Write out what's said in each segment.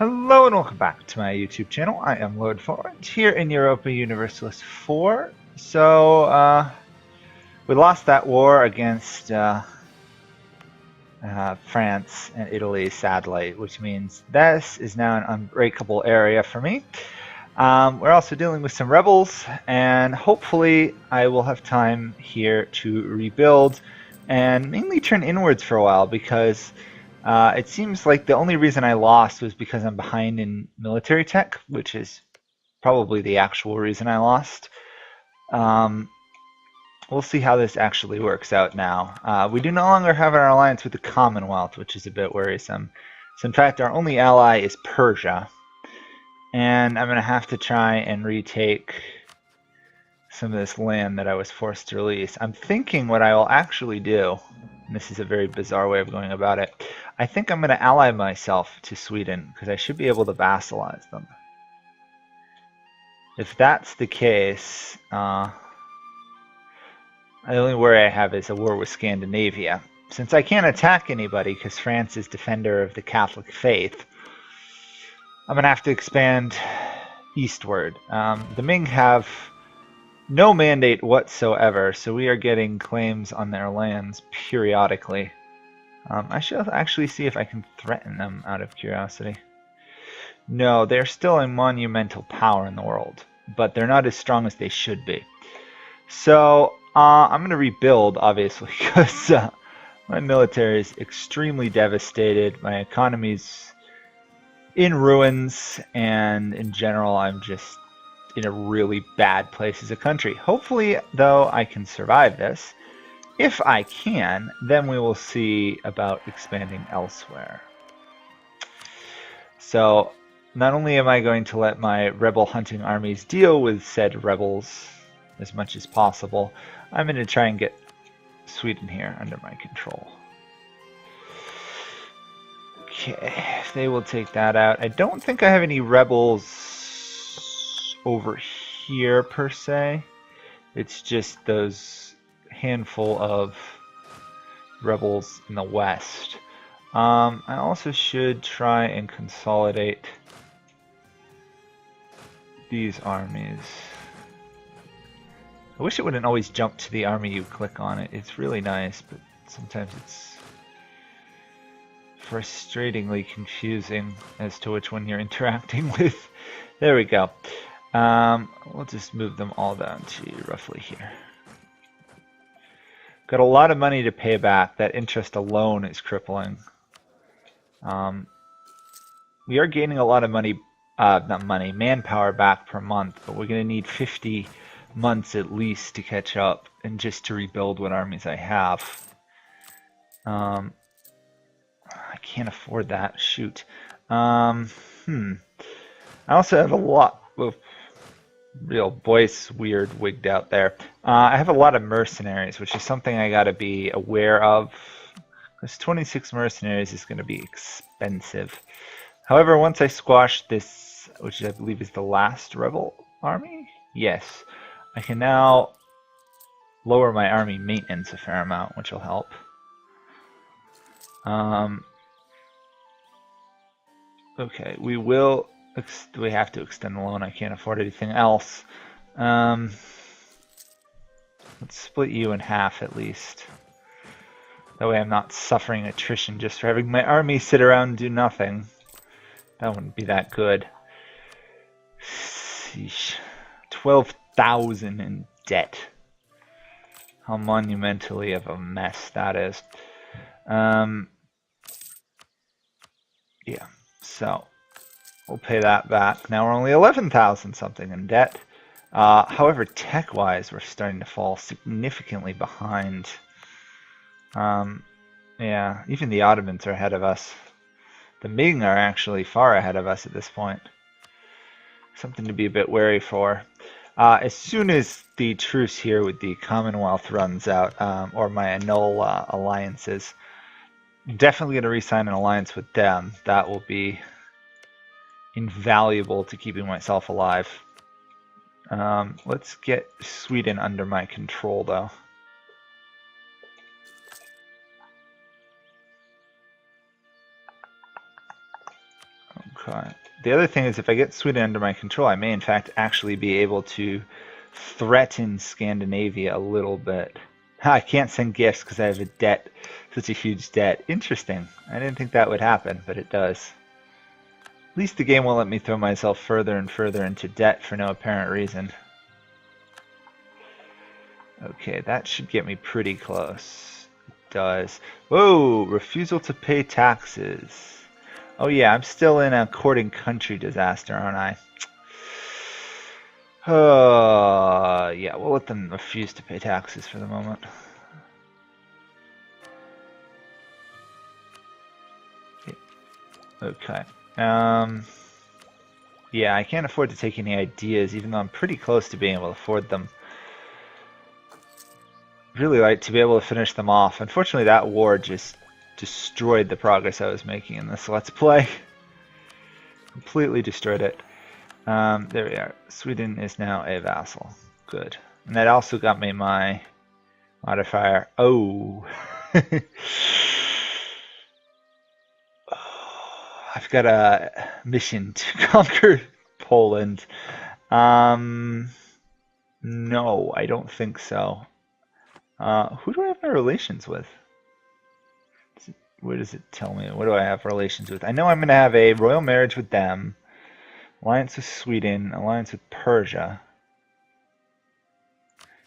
Hello and welcome back to my YouTube channel. I am Lord Forwind here in Europa Universalis 4. We lost that war against France and Italy, sadly, which means this is now an unbreakable area for me. We're also dealing with some rebels, and hopefully I will have time here to rebuild and mainly turn inwards for a while, because it seems like the only reason I lost was because I'm behind in military tech, which is probably the actual reason I lost. We'll see how this actually works out now. We do no longer have our alliance with the Commonwealth, which is a bit worrisome. So in fact, our only ally is Persia. And I'm going to have to try and retake some of this land that I was forced to release. I'm thinking what I will actually do, and this is a very bizarre way of going about it, I think I'm going to ally myself to Sweden, because I should be able to vassalize them. If that's the case, the only worry I have is a war with Scandinavia. Since I can't attack anybody because France is defender of the Catholic faith, I'm going to have to expand eastward. The Ming have no mandate whatsoever, so we are getting claims on their lands periodically. I should actually see if I can threaten them out of curiosity. No, they're still a monumental power in the world, but they're not as strong as they should be. So I'm going to rebuild, obviously, because my military is extremely devastated. My economy's in ruins, and in general, I'm just in a really bad place as a country. Hopefully, though, I can survive this. If I can, then we will see about expanding elsewhere. So, not only am I going to let my rebel hunting armies deal with said rebels as much as possible, I'm going to try and get Sweden here under my control. Okay, if they will take that out. I don't think I have any rebels over here per se. It's just those handful of rebels in the west. I also should try and consolidate these armies. I wish it wouldn't always jump to the army you click on it. It's really nice, but sometimes it's frustratingly confusing as to which one you're interacting with. There we go. We'll just move them all down to roughly here. Got a lot of money to pay back. That interest alone is crippling. We are gaining a lot of money, manpower back per month, but we're going to need 50 months at least to catch up and just to rebuild what armies I have. I can't afford that. Shoot. I also have a lot of real voice weird wigged out there. I have a lot of mercenaries, which is something I got to be aware of, because 26 mercenaries is going to be expensive. However, once I squash this, which I believe is the last rebel army, yes, I can now lower my army maintenance a fair amount, which will help. Okay, we have to extend the loan. I can't afford anything else. Let's split you in half at least. That way I'm not suffering attrition just for having my army sit around and do nothing. That wouldn't be that good. Sheesh. 12,000 in debt. How monumentally of a mess that is. Yeah, so we'll pay that back. Now we're only 11,000 something in debt. However, tech-wise, we're starting to fall significantly behind. Yeah, even the Ottomans are ahead of us. The Ming are actually far ahead of us at this point. Something to be a bit wary for. As soon as the truce here with the Commonwealth runs out, or my annul alliances, I'm definitely going to re-sign an alliance with them. That will be invaluable to keeping myself alive. Let's get Sweden under my control, though. Okay. The other thing is if I get Sweden under my control, I may in fact actually be able to threaten Scandinavia a little bit. I can't send gifts because I have a debt, such a huge debt. Interesting. I didn't think that would happen, but it does. At least the game won't let me throw myself further and further into debt for no apparent reason. Okay, that should get me pretty close. It does. Whoa! Refusal to pay taxes. Oh yeah, I'm still in a courting country disaster, aren't I? Yeah, we'll let them refuse to pay taxes for the moment. Okay. Yeah, I can't afford to take any ideas, even though I'm pretty close to being able to afford them. Really like to be able to finish them off. Unfortunately, that war just destroyed the progress I was making in this Let's Play. Completely destroyed it. There we are. Sweden is now a vassal. Good. And that also got me my modifier. Oh. I've got a mission to conquer Poland. No, I don't think so. Who do I have my relations with? Where does it tell me? What do I have relations with? I know I'm going to have a royal marriage with them. Alliance with Sweden. Alliance with Persia.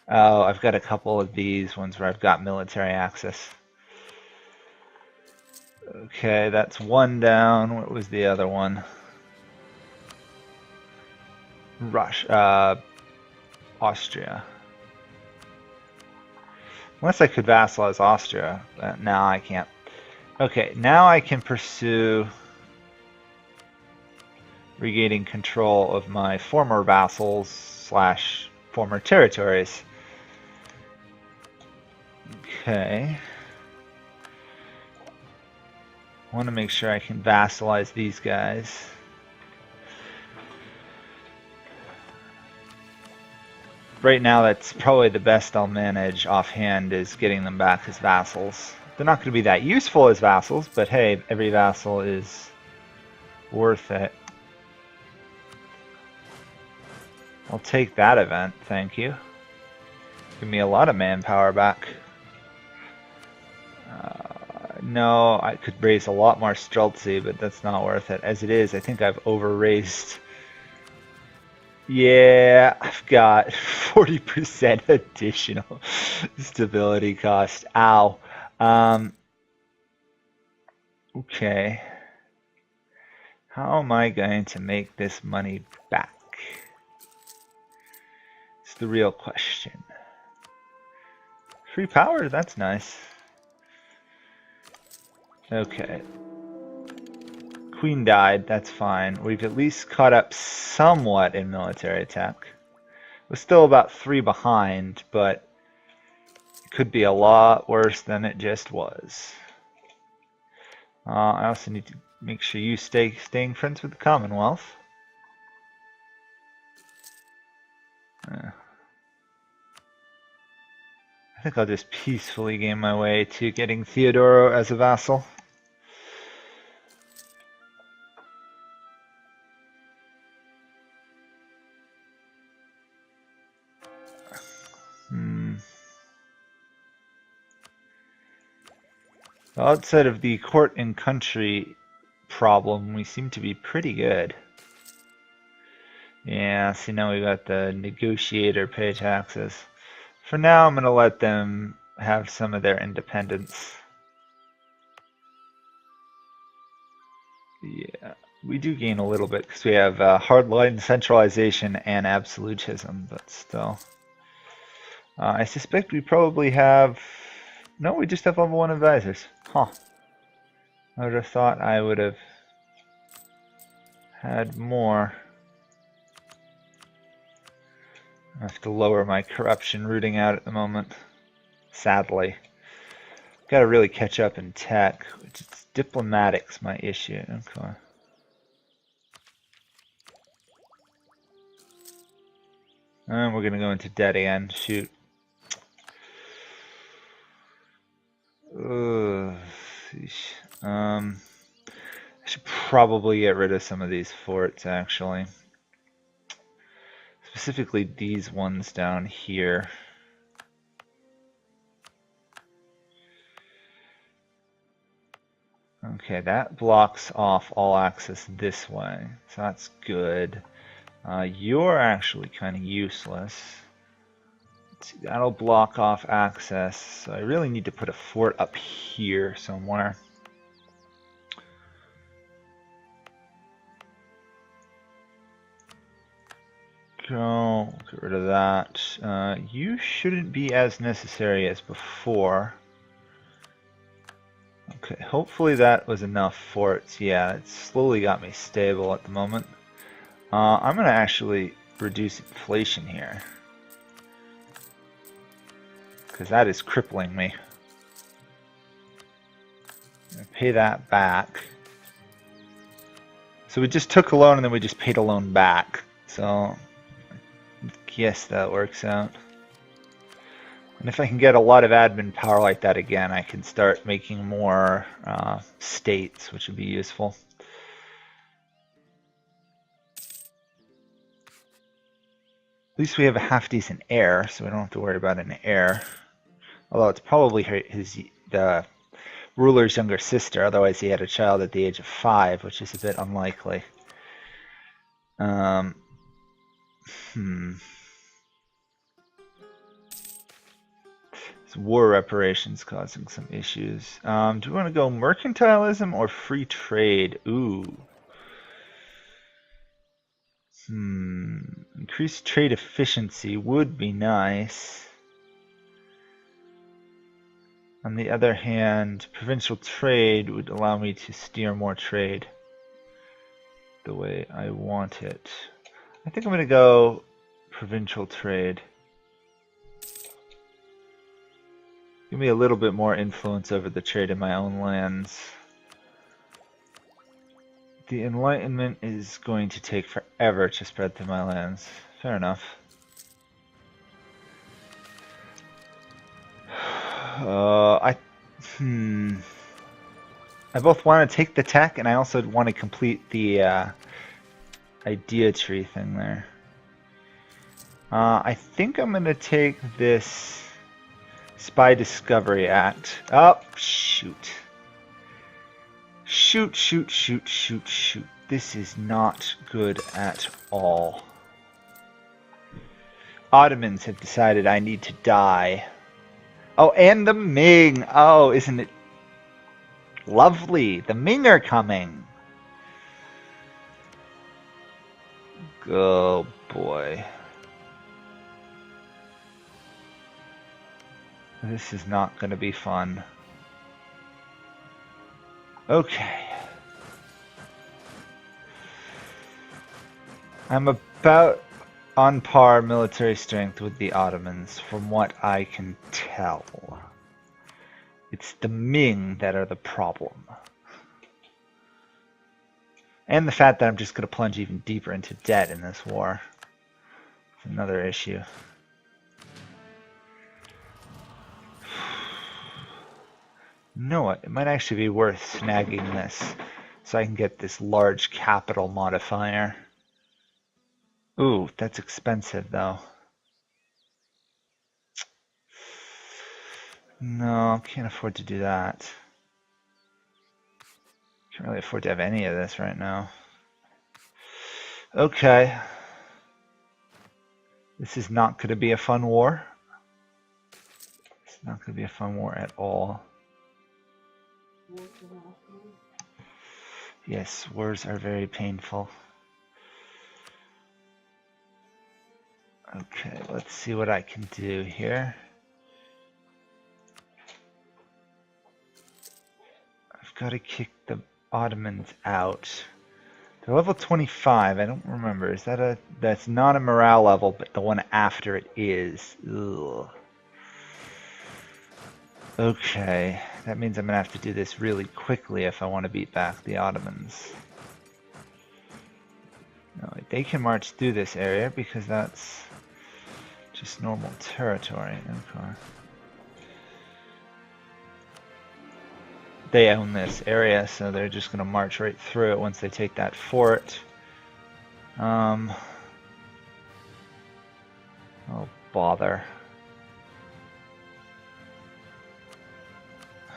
Oh, I've got a couple of these ones where I've got military access. Okay, that's one down. What was the other one? Russia. Austria. Unless I could vassalize Austria. No, I can't. Okay, now I can pursue regaining control of my former vassals slash former territories. Okay. I want to make sure I can vassalize these guys. Right now, that's probably the best I'll manage offhand is getting them back as vassals. They're not going to be that useful as vassals, but hey, every vassal is worth it. I'll take that event, thank you. Give me a lot of manpower back. No, I could raise a lot more Streltsy, but that's not worth it. As it is, I think I've over-raised. Yeah, I've got 40% additional stability cost. Ow. Okay. How am I going to make this money back? It's the real question. Free power, that's nice. Okay. Queen died, that's fine. We've at least caught up somewhat in military attack. We're still about 3 behind, but it could be a lot worse than it just was. I also need to make sure you staying friends with the Commonwealth. I think I'll just peacefully game my way to getting Theodoro as a vassal. Outside of the court and country problem, we seem to be pretty good. Yeah, see now we got the negotiator pay taxes. For now, I'm going to let them have some of their independence. Yeah, we do gain a little bit because we have hardline centralization and absolutism, but still. I suspect we probably have... No, we just have level 1 advisors. Huh. I would have thought I would have had more. I have to lower my corruption rooting out at the moment. Sadly. Got to really catch up in tech, which is diplomatic's my issue. Okay. And we're going to go into debt again. Shoot. I should probably get rid of some of these forts, actually. Specifically these ones down here. Okay, that blocks off all access this way, so that's good. You're actually kind of useless. Let's see, that'll block off access, so I really need to put a fort up here somewhere. Go, get rid of that. You shouldn't be as necessary as before. Okay, hopefully that was enough forts. Yeah, it slowly got me stable at the moment. I'm going to actually reduce inflation here, because that is crippling me. I'm going to pay that back. So we just took a loan and then we just paid a loan back. So I guess that works out. And if I can get a lot of admin power like that again, I can start making more states, which would be useful. At least we have a half-decent heir, so we don't have to worry about an heir. Although it's probably the ruler's younger sister, otherwise he had a child at the age of 5, which is a bit unlikely. War reparations causing some issues. Do we want to go mercantilism or free trade? Ooh. Increased trade efficiency would be nice. On the other hand, provincial trade would allow me to steer more trade the way I want it. I think I'm going to go provincial trade. Give me a little bit more influence over the trade in my own lands. The Enlightenment is going to take forever to spread through my lands. Fair enough. I both want to take the tech and I also want to complete the idea tree thing there. I think I'm going to take this Spy Discovery Act. Oh, shoot. Shoot. This is not good at all. Ottomans have decided I need to die. Oh, and the Ming. Oh, isn't it lovely? The Ming are coming. Oh, boy. This is not going to be fun. Okay. I'm about on par military strength with the Ottomans, from what I can tell. It's the Ming that are the problem. And the fact that I'm just going to plunge even deeper into debt in this war. It's another issue. You know what? It might actually be worth snagging this so I can get this large capital modifier. Ooh, that's expensive though. No, can't afford to do that. Can't really afford to have any of this right now. Okay. This is not going to be a fun war. It's not going to be a fun war at all. Yes, wars are very painful. Okay, let's see what I can do here. I've got to kick the Ottomans out. They're level 25. I don't remember. Is that a... That's not a morale level, but the one after it is. Ugh. Okay, that means I'm going to have to do this really quickly if I want to beat back the Ottomans. No, they can march through this area because that's just normal territory. Okay. they own this area, so they're just going to march right through it once they take that fort. Oh, bother.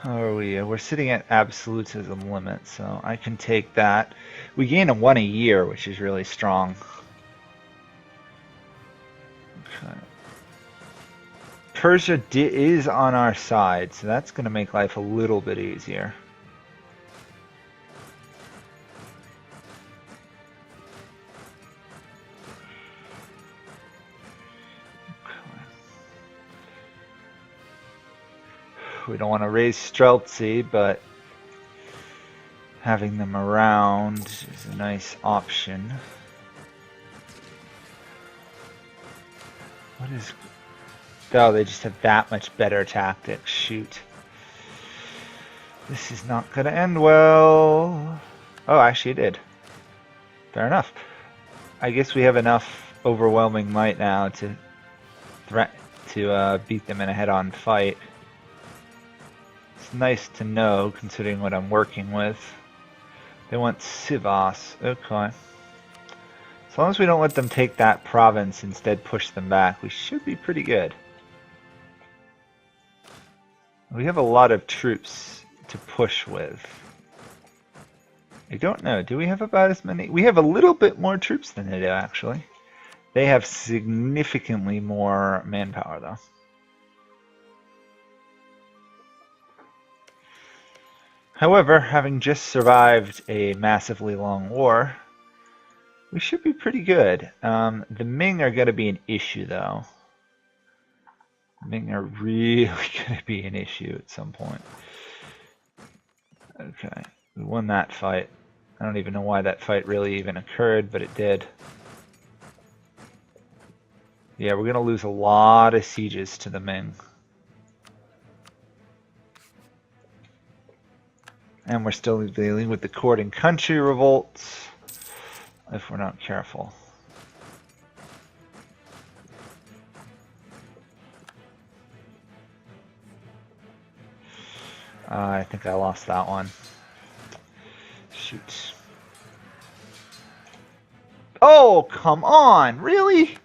How are we? We're sitting at absolutism limit, so I can take that. We gain a 1 a year, which is really strong. Okay. Persia is on our side, so that's going to make life a little bit easier. We don't want to raise Streltsy, but having them around is a nice option. What is... Oh, they just have that much better tactics. Shoot. This is not going to end well. Oh, actually it did. Fair enough. I guess we have enough overwhelming might now to beat them in a head-on fight. It's nice to know, considering what I'm working with. They want Sivas. Okay. As long as we don't let them take that province, instead push them back, we should be pretty good. We have a lot of troops to push with. I don't know. Do we have about as many? We have a little bit more troops than they do, actually. They have significantly more manpower, though. However, having just survived a massively long war, we should be pretty good. The Ming are going to be an issue, though. The Ming are really going to be an issue at some point. Okay, we won that fight. I don't even know why that fight really even occurred, but it did. Yeah, we're going to lose a lot of sieges to the Ming. And we're still dealing with the court and country revolts, if we're not careful. I think I lost that one. Shoot. Oh, come on! Really?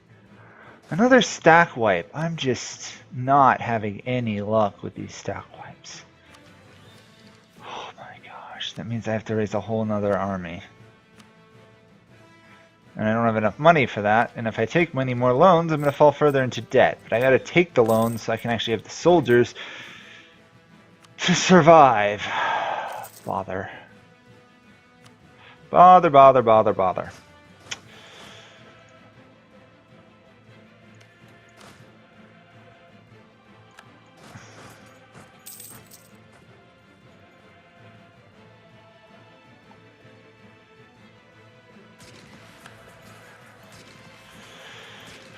Another stack wipe. I'm just not having any luck with these stack wipes. Oh my gosh, that means I have to raise a whole nother army. And I don't have enough money for that, and if I take many more loans, I'm going to fall further into debt. But I got to take the loans so I can actually have the soldiers to survive. Bother. Bother, bother, bother, bother.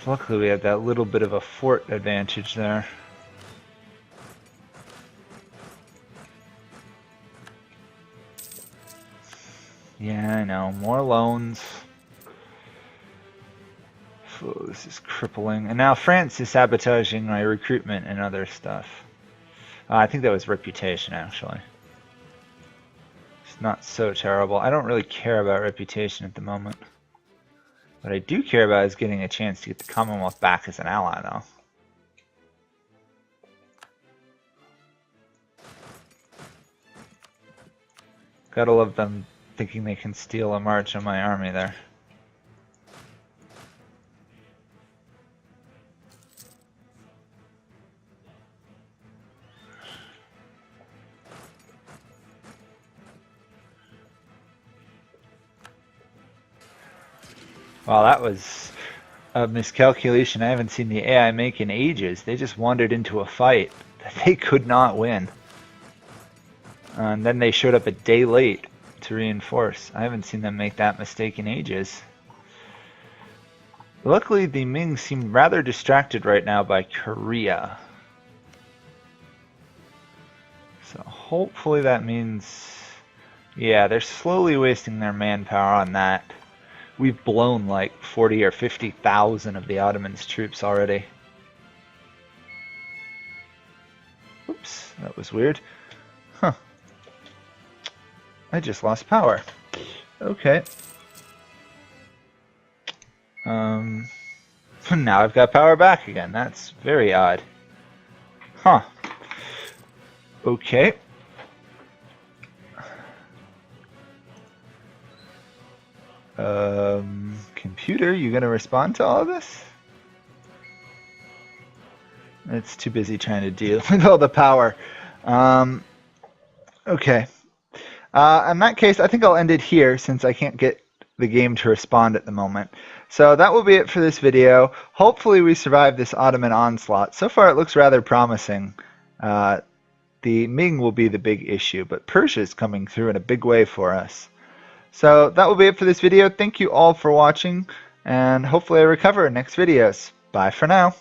Luckily we have that little bit of a fort advantage there. Yeah, I know. More loans. Oh, this is crippling. And now France is sabotaging my recruitment and other stuff. I think that was reputation, actually. It's not so terrible. I don't really care about reputation at the moment. What I do care about is getting a chance to get the Commonwealth back as an ally, though. Gotta love them thinking they can steal a march on my army there. Wow, that was a miscalculation I haven't seen the AI make in ages. They just wandered into a fight that they could not win. And then they showed up a day late to reinforce. I haven't seen them make that mistake in ages. Luckily, the Ming seem rather distracted right now by Korea. So hopefully that means... Yeah, they're slowly wasting their manpower on that. We've blown like 40 or 50,000 of the Ottomans' troops already. Oops, that was weird. Huh. I just lost power. Okay. Now I've got power back again. That's very odd. Huh. Okay. Computer, you gonna respond to all of this? It's too busy trying to deal with all the power. Okay. In that case, I think I'll end it here since I can't get the game to respond at the moment. So that will be it for this video. Hopefully we survive this Ottoman onslaught. So far it looks rather promising. The Ming will be the big issue, but Persia is coming through in a big way for us. So that will be it for this video. Thank you all for watching, and hopefully I recover in next videos. Bye for now.